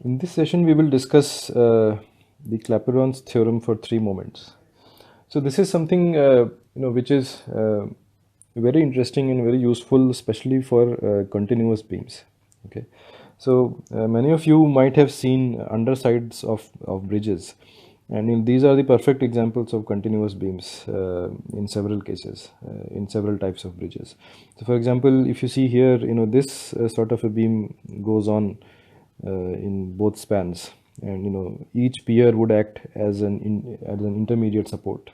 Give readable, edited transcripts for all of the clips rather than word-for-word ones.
In this session, we will discuss the Clapeyron's theorem for three moments. So this is something which is very interesting and very useful, especially for continuous beams. Okay, so many of you might have seen undersides of bridges, and these are the perfect examples of continuous beams in several cases, in several types of bridges. So, for example, if you see here, this sort of a beam goes on in both spans, and each pier would act as an intermediate support.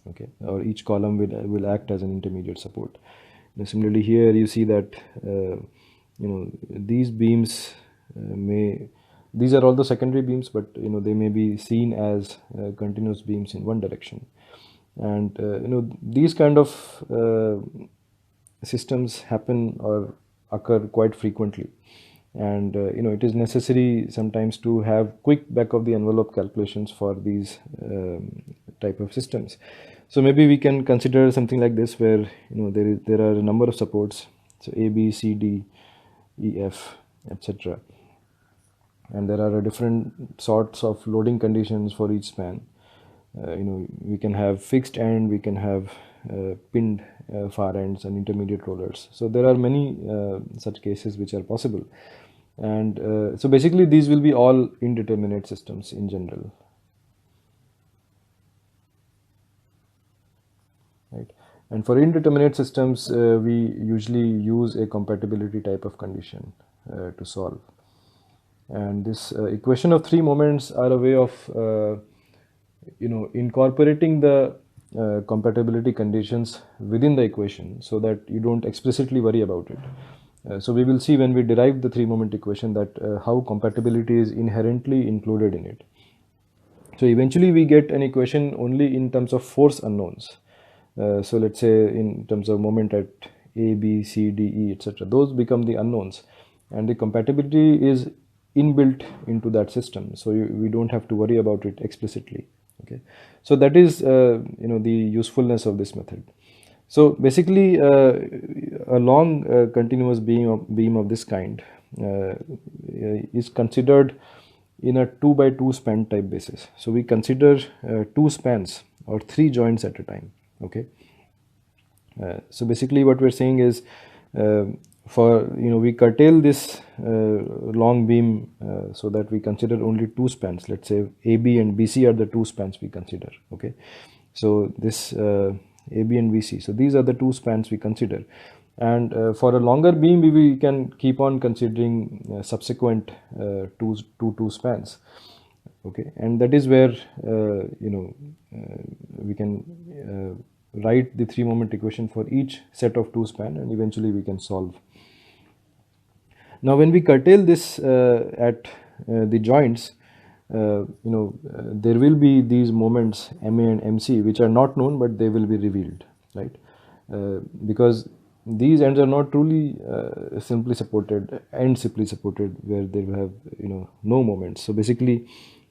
Okay, or each column will act as an intermediate support. Similarly, here you see that these beams may these are all the secondary beams, but they may be seen as continuous beams in one direction. And these kind of systems happen or occur quite frequently, and it is necessary sometimes to have quick back of the envelope calculations for these type of systems. So maybe we can consider something like this, where there are a number of supports, so A, B, C, D, E, F, etc., and there are different sorts of loading conditions for each span. We can have fixed end, we can have pinned far ends and intermediate rollers. So there are many such cases which are possible, and so basically these will be all indeterminate systems in general, right? And for indeterminate systems, we usually use a compatibility type of condition to solve. And this equation of three moments are a way of incorporating the compatibility conditions within the equation, so that you don't explicitly worry about it. So we will see when we derive the three moment equation that how compatibility is inherently included in it. So eventually we get an equation only in terms of force unknowns. So let's say in terms of moment at A, B, C, D, E, etc. Those become the unknowns, and the compatibility is inbuilt into that system. So we don't have to worry about it explicitly. Okay, so that is the usefulness of this method. So basically, a long continuous beam of this kind is considered in a 2 by 2 span type basis. So we consider two spans or three joints at a time. Okay, so basically what we're saying is, for we curtail this long beam so that we consider only two spans. Let's say AB and BC are the two spans we consider. Okay, so this AB and BC, so these are the two spans we consider. And for a longer beam, we can keep on considering subsequent two spans. Okay, and that is where we can write the three moment equation for each set of two span, and eventually we can solve. Now when we curtail this at the joints, there will be these moments MA and MC which are not known, but they will be revealed, right? Because these ends are not truly simply supported where they will have no moments. So basically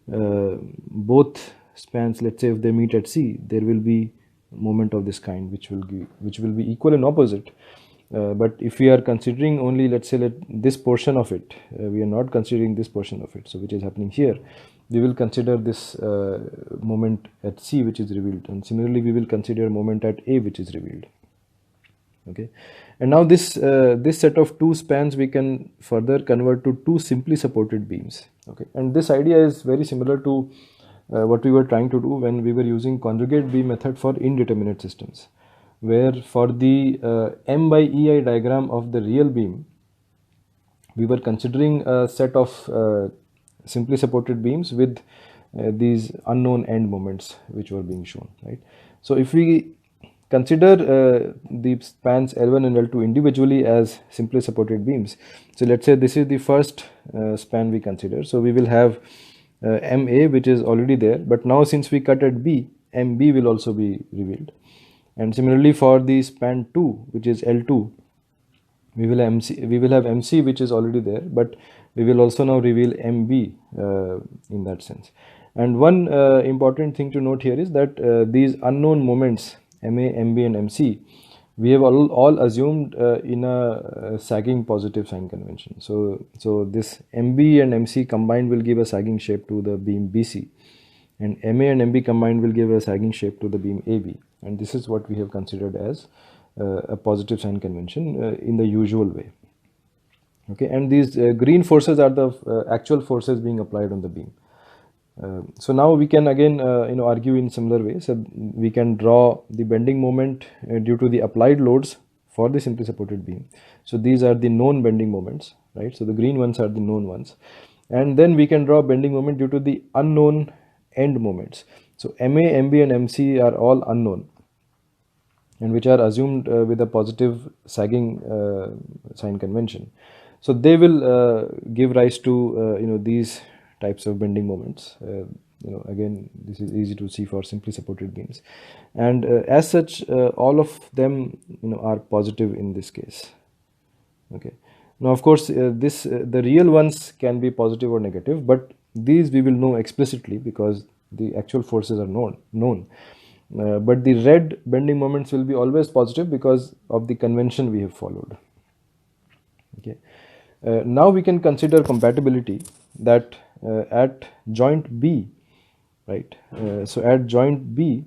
both spans, let's say if they meet at C, there will be moment of this kind which will be equal and opposite. But if we are considering only, let's say, this portion of it, we are not considering this portion of it, so which is happening here, we will consider this moment at C which is revealed, and similarly we will consider moment at A which is revealed. Okay, and now this set of two spans we can further convert to two simply supported beams. Okay, and this idea is very similar to what we were trying to do when we were using conjugate beam method for indeterminate systems, where for the M by EI diagram of the real beam, we were considering a set of simply supported beams with these unknown end moments which were being shown, right? So if we consider the spans L1 and L2 individually as simply supported beams, so let's say this is the first span we consider, so we will have MA which is already there, but now since we cut at B, MB will also be revealed. And similarly for the span 2 which is L2, we will have MC which is already there, but we will also now reveal MB in that sense. And one important thing to note here is that these unknown moments MA, MB and MC we have all assumed in a sagging positive sign convention. So this MB and MC combined will give a sagging shape to the beam BC, and MA and MB combined will give a sagging shape to the beam AB, and this is what we have considered as a positive sign convention in the usual way. Okay, and these green forces are the actual forces being applied on the beam. So now we can again argue in similar way. So we can draw the bending moment due to the applied loads for the simply supported beam. So these are the known bending moments, right? So the green ones are the known ones, and then we can draw bending moment due to the unknown end moments. So MA, MB and MC are all unknown, and which are assumed with a positive sagging sign convention. So they will give rise to these types of bending moments. Again, this is easy to see for simply supported beams, and as such, all of them are positive in this case. Okay. Now, of course, the real ones can be positive or negative, but these we will know explicitly because the actual forces are known. But the red bending moments will be always positive because of the convention we have followed. Okay. Now we can consider compatibility that at joint B, right? So at joint B,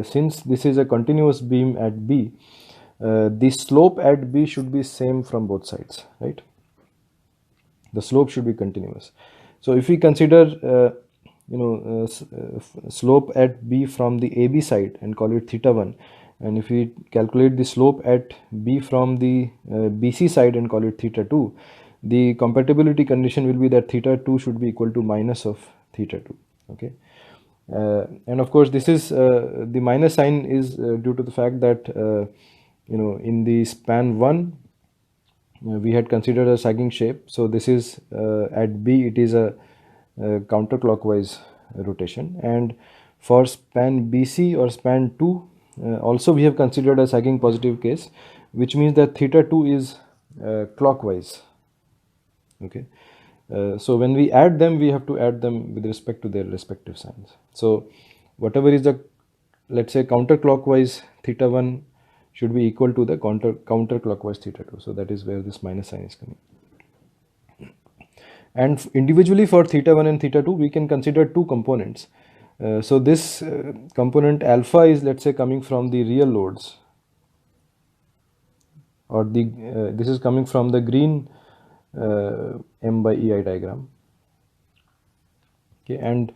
since this is a continuous beam at B, the slope at B should be same from both sides, right? The slope should be continuous. So if we consider slope at B from the AB side and call it theta 1, and if we calculate the slope at B from the BC side and call it theta 2, the compatibility condition will be that theta 2 should be equal to minus of theta 2. Okay. And of course, this is the minus sign is due to the fact that in the span 1 we had considered a sagging shape. So this is at B, it is a counterclockwise rotation, and for span BC or span 2 also we have considered a sagging positive case, which means that theta 2 is clockwise. Okay. So when we add them, we have to add them with respect to their respective signs. So whatever is the, let's say, counterclockwise theta 1 should be equal to the counterclockwise theta 2. So that is where this minus sign is coming. And individually for theta 1 and theta 2, we can consider two components. So this component alpha is, let's say, coming from the real loads, or this is coming from the green M by EI diagram. Okay, and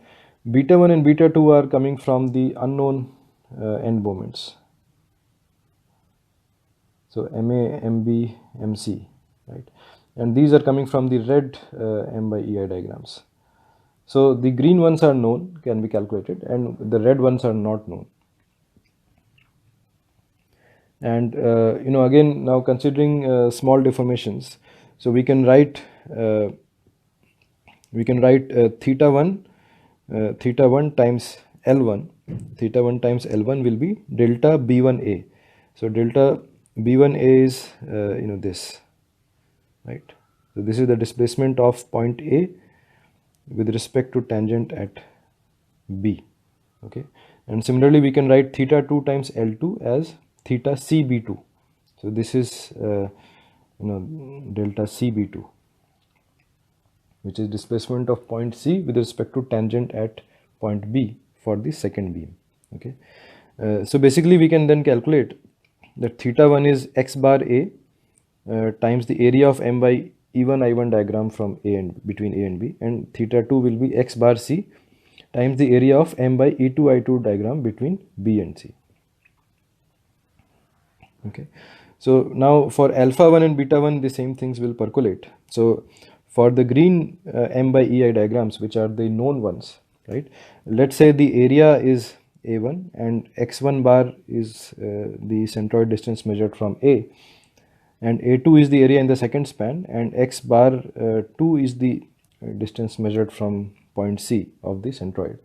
beta 1 and beta 2 are coming from the unknown end moments. So MA, MB, MC, right? And these are coming from the red M by EI diagrams. So the green ones are known, can be calculated, and the red ones are not known. And again, now considering small deformations, so we can write theta 1 times L1. Theta 1 times L1 will be delta B1A. So delta B1A is this, right? So this is the displacement of point A with respect to tangent at B. Okay, and similarly we can write theta 2 times L2 as theta CB2. So this is delta CB2, which is displacement of point C with respect to tangent at point B for the second beam. Okay, so basically we can then calculate that theta 1 is x bar A times the area of M by E1 I1 diagram from A and between A and B, and theta 2 will be x bar C times the area of M by E2 I2 diagram between B and C. Okay, so now for alpha 1 and beta 1, the same things will percolate. So for the green M by EI diagrams, which are the known ones, right? Let's say the area is A1 and x1 bar is the centroid distance measured from A, and A2 is the area in the second span, and x bar 2 is the distance measured from point C of the centroid.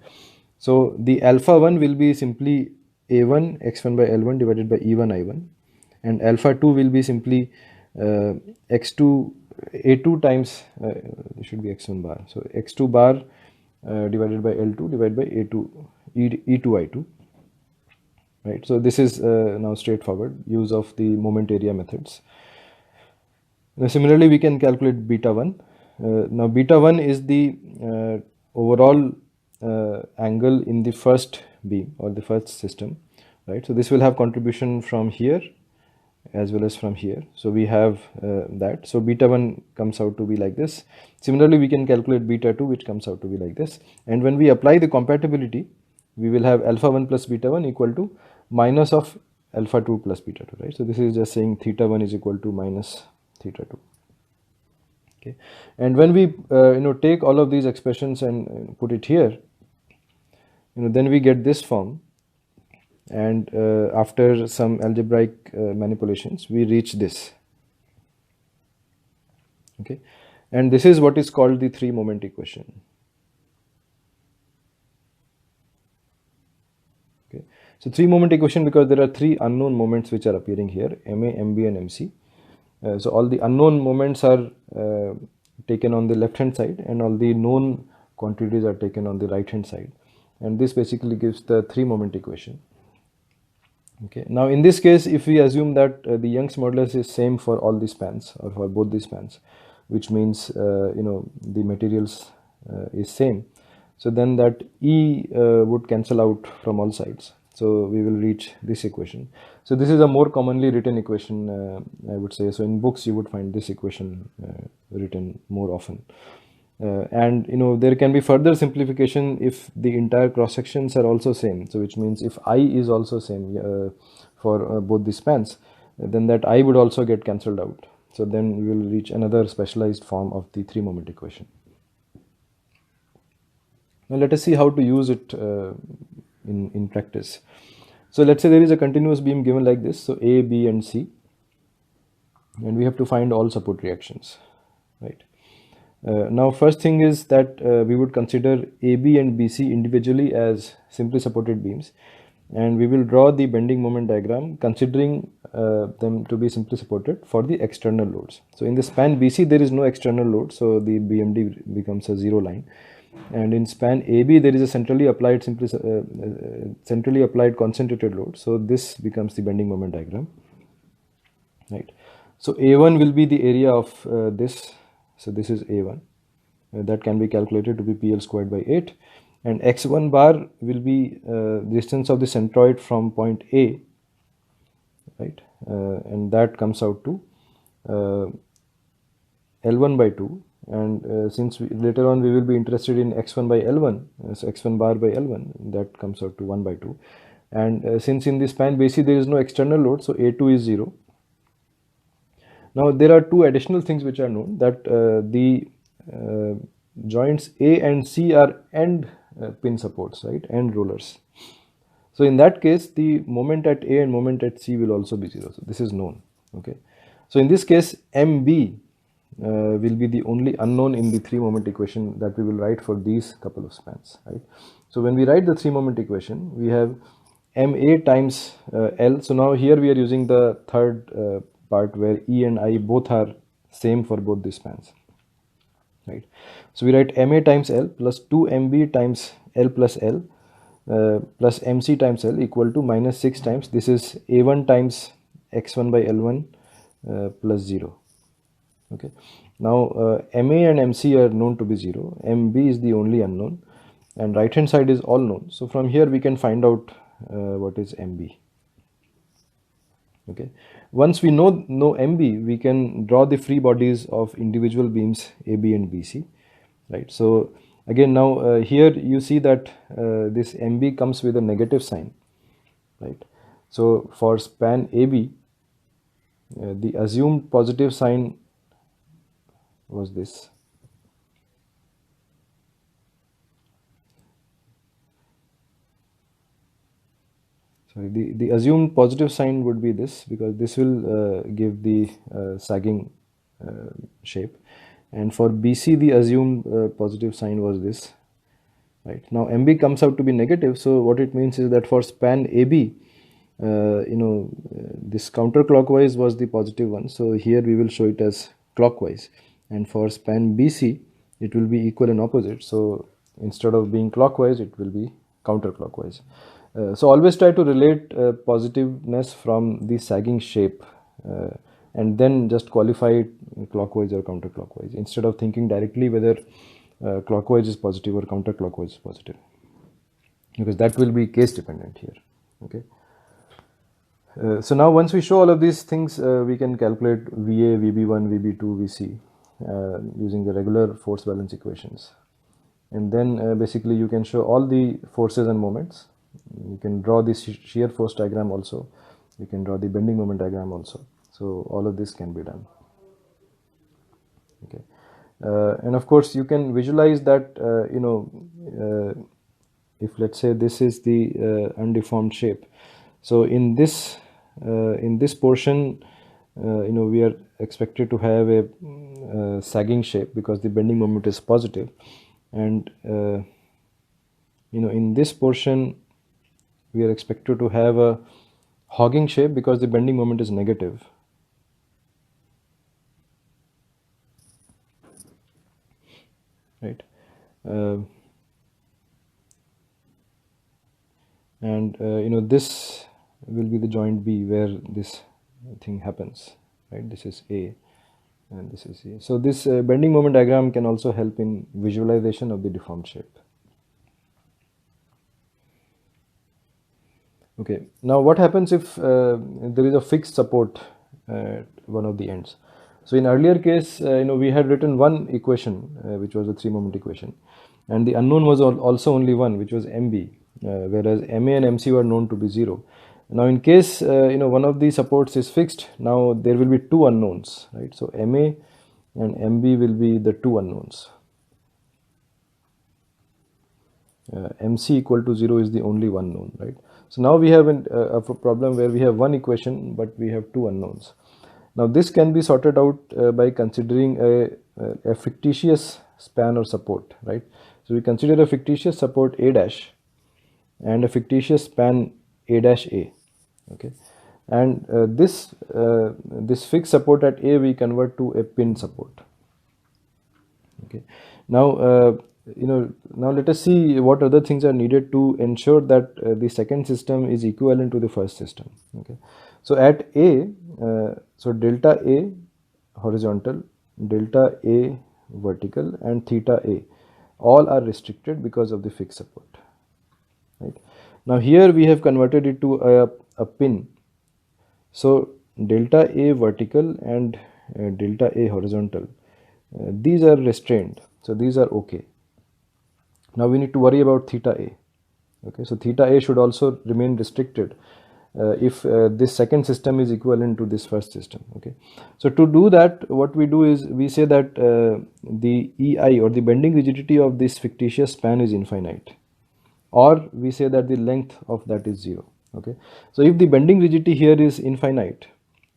So the alpha 1 will be simply A1 x1 by L1 divided by E1 I1, and alpha 2 will be simply x2 A2 times it should be x1 bar, so x2 bar divided by L2 divided by A2 E2 I2, right? So this is now straightforward use of the moment area methods. Now similarly, we can calculate beta 1. Now beta 1 is the overall angle in the first beam or the first system, right? So this will have contribution from here as well as from here. So we have that. So beta 1 comes out to be like this. Similarly, we can calculate beta 2, which comes out to be like this. And when we apply the compatibility, we will have alpha 1 plus beta 1 equal to minus of alpha 2 plus beta 2, right? So this is just saying theta 1 is equal to minus theta 2. Okay, and when we take all of these expressions and put it here, then we get this form, and after some algebraic manipulations we reach this. Okay, and this is what is called the three moment equation. Okay, so three moment equation because there are three unknown moments which are appearing here, ma, mb and mc. So all the unknown moments are taken on the left hand side and all the known quantities are taken on the right hand side, and this basically gives the three moment equation. Okay, now in this case, if we assume that the Young's modulus is same for all the spans or for both the spans, which means the materials is same, so then that E would cancel out from all sides. So we will reach this equation. So this is a more commonly written equation, I would say. So in books you would find this equation written more often. And there can be further simplification if the entire cross sections are also same. So which means if I is also same for both the spans, then that I would also get cancelled out. So then we will reach another specialized form of the three moment equation. Now let us see how to use it in practice. So let's say there is a continuous beam given like this, so A, B and C, and we have to find all support reactions, right? Now first thing is that we would consider AB and BC individually as simply supported beams, and we will draw the bending moment diagram considering them to be simply supported for the external loads. So in the span BC there is no external load, so the BMD becomes a zero line, and in span AB there is a centrally applied concentrated load, so this becomes the bending moment diagram, right? So A1 will be the area of this. So this is A1, that can be calculated to be PL squared by 8, and x1 bar will be distance of the centroid from point A, right? And that comes out to L1 by 2, and since later on we will be interested in x1 by L1, so x1 bar by L1, that comes out to 1 by 2, and since in the span BC there is no external load, so A2 is 0. Now there are two additional things which are known, that the joints A and C are end pin supports, right, end rollers. So in that case the moment at A and moment at C will also be 0. So this is known. Okay, so in this case MB will be the only unknown in the three moment equation that we will write for these couple of spans, right? So when we write the three moment equation, we have MA times L. So now here we are using the third part where E and I both are same for both the spans, right? So we write MA times L plus 2MB times L plus L plus MC times L equal to minus 6 times, this is A1 times x1 by L1 plus 0. Okay, now MA and MC are known to be 0, MB is the only unknown, and right hand side is all known. So from here we can find out what is MB. Okay, once we know MB, we can draw the free bodies of individual beams AB and BC, right? So again now here you see that this MB comes with a negative sign, right? So for span AB, the assumed positive sign was this. Sorry, the assumed positive sign would be this, because this will give the sagging shape, and for BC the assumed positive sign was this, right? Now MB comes out to be negative, so what it means is that for span AB, this counterclockwise was the positive one, so here we will show it as clockwise, and for span BC it will be equal and opposite, so instead of being clockwise it will be counterclockwise. So always try to relate positiveness from the sagging shape, and then just qualify it clockwise or counterclockwise instead of thinking directly whether clockwise is positive or counterclockwise is positive, because that will be case dependent here. Okay. So now once we show all of these things, we can calculate VA, VB1, VB2, VC using the regular force balance equations. And then basically you can show all the forces and moments. You can draw the shear force diagram also. You can draw the bending moment diagram also. So all of this can be done. Okay. And of course you can visualize that, if let's say this is the undeformed shape. So in this portion, we are expected to have a sagging shape because the bending moment is positive, and in this portion we are expected to have a hogging shape because the bending moment is negative. Right. And this will be the joint B where this thing happens, right? This is A and this is A. So this bending moment diagram can also help in visualization of the deformed shape. Okay, now what happens if there is a fixed support at one of the ends? So in earlier case, we had written one equation, which was a 3-moment equation, and the unknown was also only one, which was MB, whereas MA and MC were known to be 0. Now in case, one of the supports is fixed, now there will be two unknowns, right? So MA and MB will be the two unknowns. MC equal to 0 is the only one known, right? So now we have a problem where we have one equation but we have two unknowns. Now this can be sorted out by considering a fictitious span or support, right? So we consider a fictitious support A dash and a fictitious span A dash A. Okay, and this fixed support at A we convert to a pin support. Okay, now now let us see what other things are needed to ensure that the second system is equivalent to the first system. Okay, so at A, so delta A horizontal, delta A vertical, and theta A all are restricted because of the fixed support. Right, now here we have converted it to a pin. So delta A vertical and delta A horizontal, these are restrained, so these are okay. Now we need to worry about theta A. Okay, so theta A should also remain restricted if this second system is equivalent to this first system. Okay, so to do that, what we do is we say that the EI or the bending rigidity of this fictitious span is infinite, or we say that the length of that is 0. Okay, so if the bending rigidity here is infinite,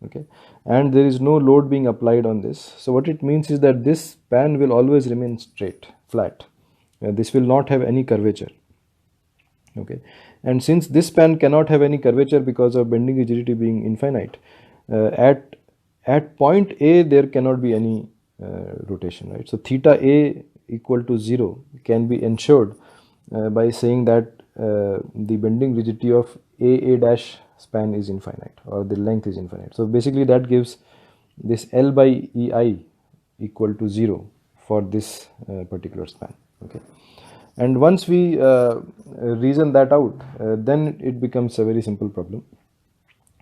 okay, and there is no load being applied on this, so what it means is that this span will always remain straight, flat. This will not have any curvature. Okay, and since this span cannot have any curvature because of bending rigidity being infinite, at point A there cannot be any rotation, right? So theta A equal to 0 can be ensured by saying that the bending rigidity of A dash span is infinite, or the length is infinite. So basically that gives this L by EI equal to 0 for this particular span. Okay, and once we reason that out, then it becomes a very simple problem.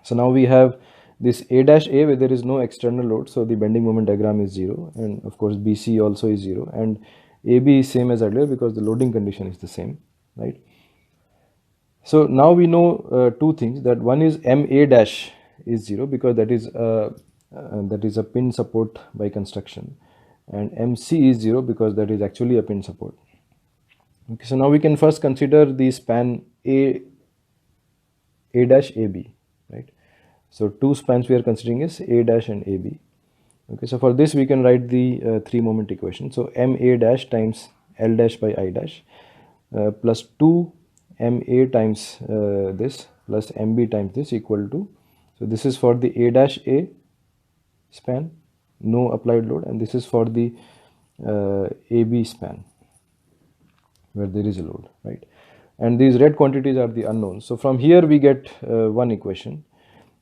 So now we have this A dash A where there is no external load, so the bending moment diagram is 0, and of course BC also is 0, and AB is same as earlier because the loading condition is the same, right? So now we know two things, that one is MA dash is 0 because that is a pin support by construction, and MC is 0 because that is actually a pin support. Okay, so now we can first consider the span A dash AB, right? So two spans we are considering is A dash and AB. Okay, so for this we can write the 3-moment equation. So MA dash times L dash by I dash plus 2 MA times this plus MB times this equal to, so this is for the A dash A span, no applied load, and this is for the AB span where there is a load, right? and these red quantities are the unknowns. So from here we get one equation,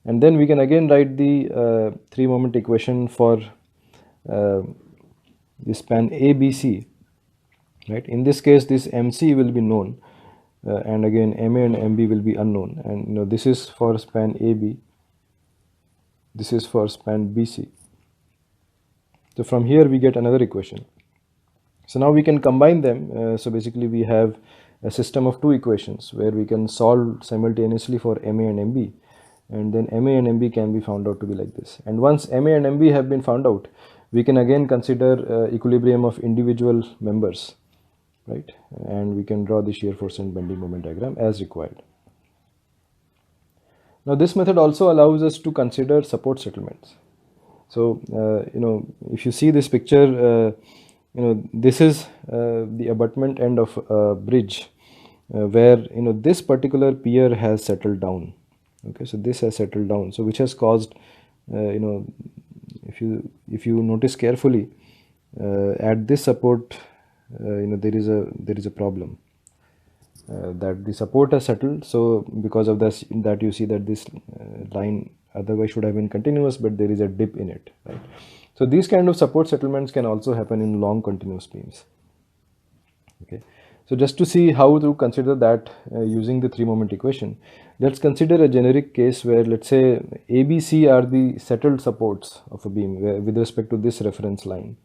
and then we can again write the three moment equation for the span ABC, right? In this case, this MC will be known, and again MA and MB will be unknown, and this is for span AB, this is for span BC. So from here we get another equation. So now we can combine them. So basically we have a system of two equations where we can solve simultaneously for MA and MB, and then MA and MB can be found out to be like this. And once MA and MB have been found out, we can again consider equilibrium of individual members, right? And we can draw the shear force and bending moment diagram as required. Now this method also allows us to consider support settlements. So if you see this picture, this is the abutment end of a bridge where this particular pier has settled down. Okay, so this has settled down, so which has caused if you notice carefully, at this support there is a problem, that the support has settled. So because of this, that you see that this line otherwise should have been continuous, but there is a dip in it, right? So these kind of support settlements can also happen in long continuous beams. Okay, so just to see how to consider that using the three moment equation, let's consider a generic case where, let's say, ABC are the settled supports of a beam with respect to this reference line.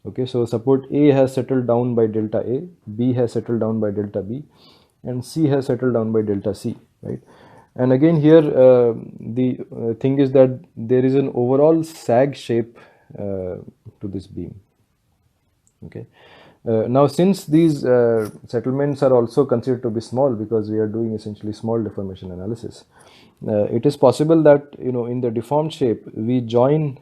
Okay, so support A has settled down by delta A, B has settled down by delta B, and C has settled down by delta C, right? And again here the thing is that there is an overall sag shape to this beam. Okay, now since these settlements are also considered to be small, because we are doing essentially small deformation analysis, it is possible that in the deformed shape we join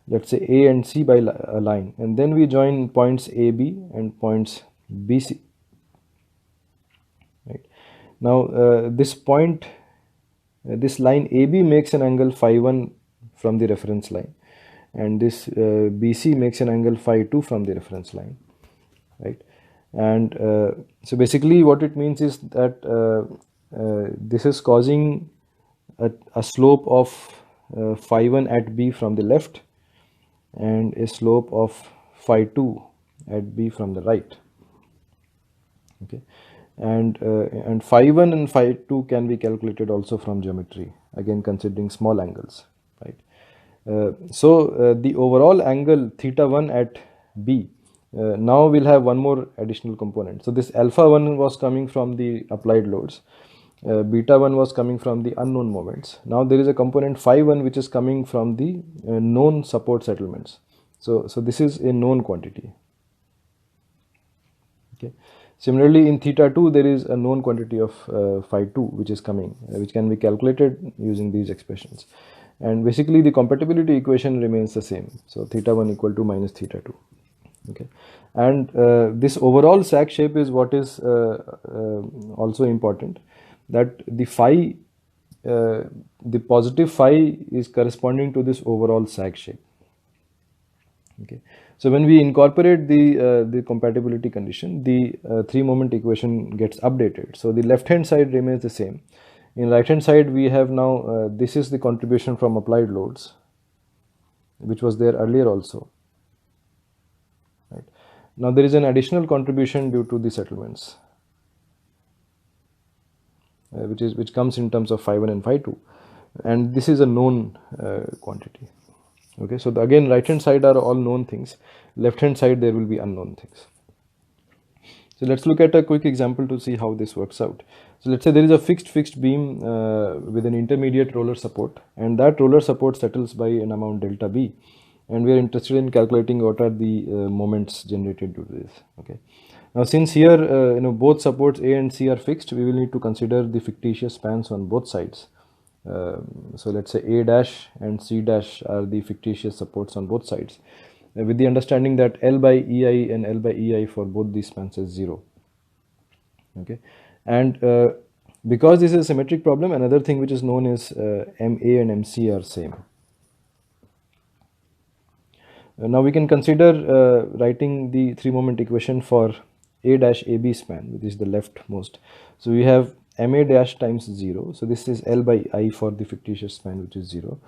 let's say A and C by a line, and then we join points AB and points BC. Right now, this point, this line AB makes an angle phi 1 from the reference line, and this BC makes an angle phi 2 from the reference line, right? And so basically what it means is that this is causing a slope of phi 1 at B from the left and a slope of phi 2 at B from the right. Okay, and phi 1 and phi 2 can be calculated also from geometry, again considering small angles, right? So the overall angle theta 1 at B now will have one more additional component. So this alpha 1 was coming from the applied loads, beta 1 was coming from the unknown moments. Now there is a component phi 1 which is coming from the known support settlements. So this is a known quantity. Okay, similarly in theta 2 there is a known quantity of phi 2 which is coming, which can be calculated using these expressions, and basically the compatibility equation remains the same. So theta 1 equal to minus theta 2. Okay, and this overall sag shape is what is also important, that the phi, the positive phi is corresponding to this overall sag shape. Okay, so when we incorporate the compatibility condition, the three moment equation gets updated. So the left hand side remains the same. In right hand side we have now this is the contribution from applied loads, which was there earlier also. Right now there is an additional contribution due to the settlements, which comes in terms of phi 1 and phi 2, and this is a known quantity. Okay, so again right hand side are all known things, left hand side there will be unknown things. So let's look at a quick example to see how this works out. So let's say there is a fixed beam with an intermediate roller support, and that roller support settles by an amount delta B, and we are interested in calculating what are the moments generated due to this. Okay, now since here both supports A and C are fixed, we will need to consider the fictitious spans on both sides. So let's say A dash and C dash are the fictitious supports on both sides, with the understanding that L by EI and L by EI for both these spans is 0. Okay, and because this is a symmetric problem, another thing which is known is MA and MC are same. Now we can consider writing the three moment equation for A dash AB span, which is the leftmost. So we have MA dash times 0. So this is L by I for the fictitious span, which is 0,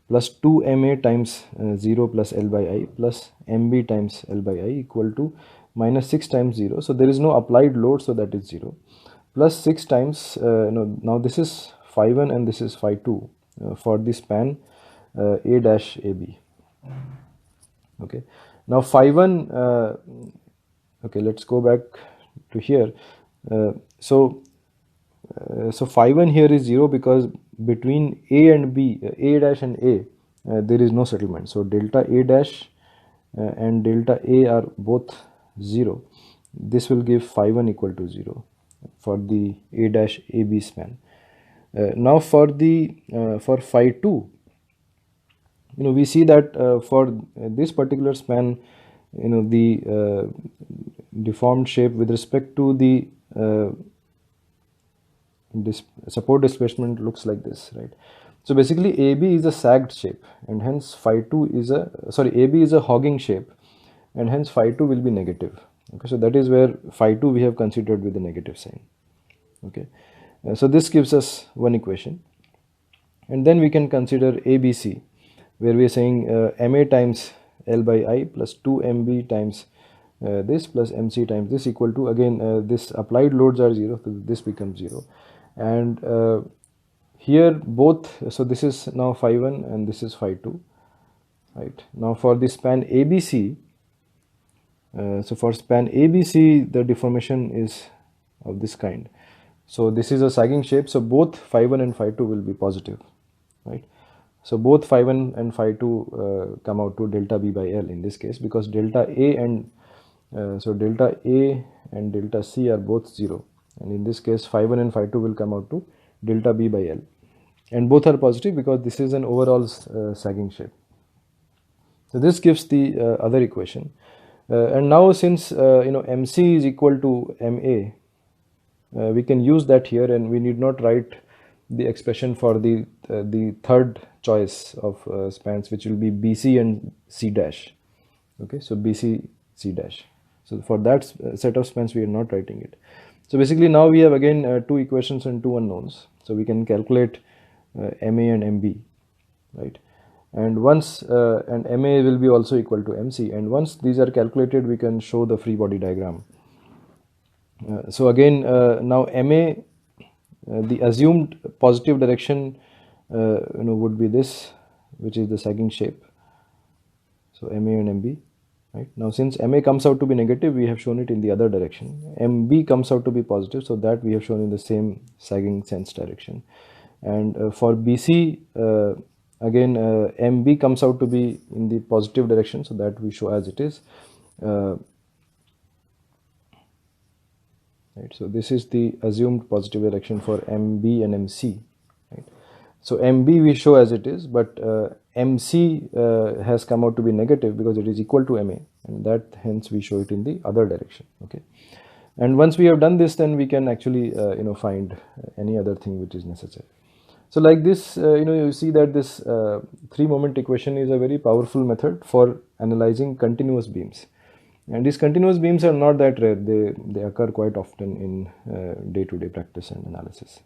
plus 2MA times 0 plus L by I plus MB times L by I equal to minus 6 times 0. So there is no applied load, so that is 0, plus 6 times, now this is phi 1 and this is phi 2 for the span A dash AB. Okay, now phi 1, okay, let's go back to here. So phi 1 here is 0 because between A and B, A dash and A, there is no settlement. So delta A dash and delta A are both 0. This will give phi 1 equal to 0 for the A dash AB span. Now for phi 2, we see that for this particular span, the deformed shape with respect to the this support displacement looks like this, right? So basically AB is a sagged shape, and hence phi 2 is AB is a hogging shape, and hence phi 2 will be negative. Okay, so that is where phi 2 we have considered with the negative sign. Okay, so this gives us one equation, and then we can consider ABC, where we are saying MA times L by I plus 2MB times this plus MC times this equal to, again, this applied loads are 0, so this becomes 0. And here both, so this is now phi 1 and this is phi 2, right? Now for the span ABC, so for span ABC, the deformation is of this kind. So this is a sagging shape, so both phi 1 and phi 2 will be positive, right? So both phi 1 and phi 2 come out to delta B by L in this case, because delta A and delta A and delta C are both 0, and in this case phi 1 and phi 2 will come out to delta B by L, and both are positive because this is an overall sagging shape. So this gives the other equation, and now since MC is equal to MA, we can use that here, and we need not write the expression for the third choice of spans, which will be BC and C dash. Okay, so BC C dash. So for that set of spans we are not writing it. So basically now we have again two equations and two unknowns, so we can calculate MA and MB, right? And once and MA will be also equal to MC, and once these are calculated we can show the free body diagram. So again, now MA, the assumed positive direction would be this, which is the sagging shape. So MA and MB, right? Now since MA comes out to be negative, we have shown it in the other direction. MB comes out to be positive, so that we have shown in the same sagging sense direction. And for BC, again, MB comes out to be in the positive direction, so that we show as it is. Right, so this is the assumed positive direction for MB and MC, right? So MB we show as it is, but MC has come out to be negative because it is equal to MA, and that hence we show it in the other direction. Okay, and once we have done this, then we can actually find any other thing which is necessary. So like this, you see that this three-moment equation is a very powerful method for analyzing continuous beams. And these continuous beams are not that rare. They occur quite often in day-to-day practice and analysis.